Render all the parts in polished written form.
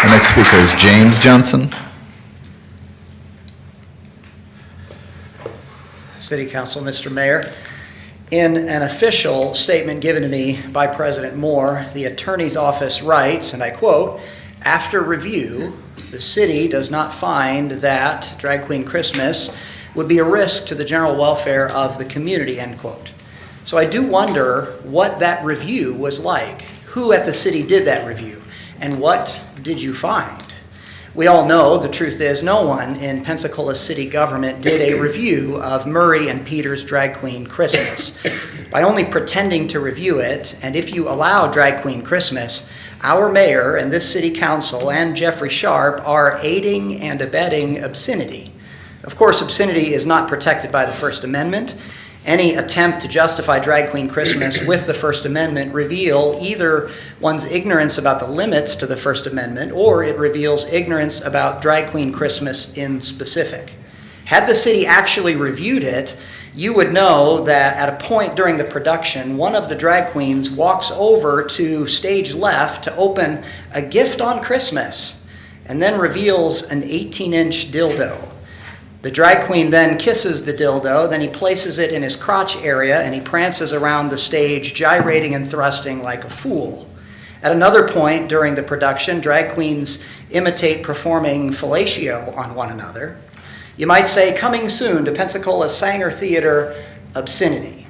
The next speaker is James Johnson. City Council, Mr. Mayor. In an official statement given to me by President Moore, the Attorney's Office writes, and I quote, "After review, the city does not find that Drag Queen Christmas would be a risk to the general welfare of the community," end quote. So I do wonder what that review was like. Who at the city did that review? And what did you find? We all know the truth is no one in Pensacola city government did a review of Murray and Peter's Drag Queen Christmas. By only pretending to review it, and if you allow Drag Queen Christmas, our mayor and this city council and Jeffrey Sharp are aiding and abetting obscenity. Of course, obscenity is not protected by the First Amendment. Any attempt to justify Drag Queen Christmas with the First Amendment reveal either one's ignorance about the limits to the First Amendment, or it reveals ignorance about Drag Queen Christmas in specific. Had the city actually reviewed it, you would know that at a point during the production, one of the drag queens walks over to stage left to open a gift on Christmas, and then reveals an 18-inch dildo. The drag queen then kisses the dildo, then he places it in his crotch area, and he prances around the stage, gyrating and thrusting like a fool. At another point during the production, drag queens imitate performing fellatio on one another. You might say, coming soon to Pensacola Sanger Theater, Obscenity.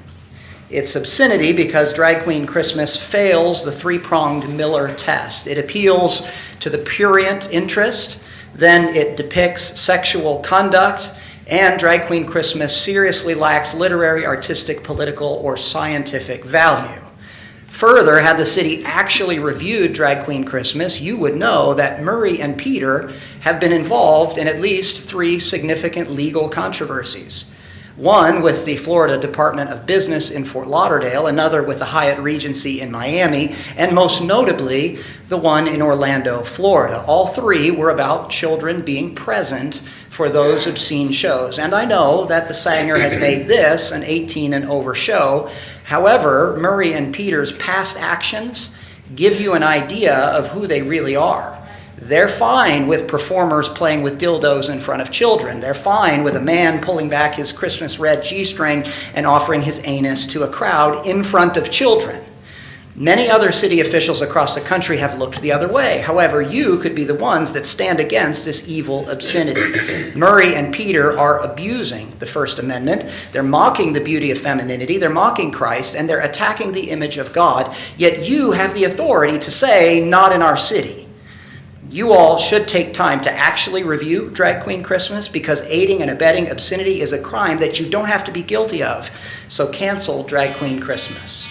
It's obscenity because Drag Queen Christmas fails the three-pronged Miller test. It appeals to the prurient interest, then it depicts sexual conduct, and Drag Queen Christmas seriously lacks literary, artistic, political, or scientific value. Further, had the city actually reviewed Drag Queen Christmas, you would know that Murray and Peter have been involved in at least 3 significant legal controversies. One with the Florida Department of Business in Fort Lauderdale, another with the Hyatt Regency in Miami, and most notably, the one in Orlando, Florida. All 3 were about children being present for those obscene shows. And I know that the Sanger has made this an 18 and over show. However, Murray and Peter's past actions give you an idea of who they really are. They're fine with performers playing with dildos in front of children. They're fine with a man pulling back his Christmas red G-string and offering his anus to a crowd in front of children. Many other city officials across the country have looked the other way. However, you could be the ones that stand against this evil obscenity. Murray and Peter are abusing the First Amendment. They're mocking the beauty of femininity. They're mocking Christ, and they're attacking the image of God. Yet you have the authority to say, not in our city. You all should take time to actually review Drag Queen Christmas, because aiding and abetting obscenity is a crime that you don't have to be guilty of. So cancel Drag Queen Christmas.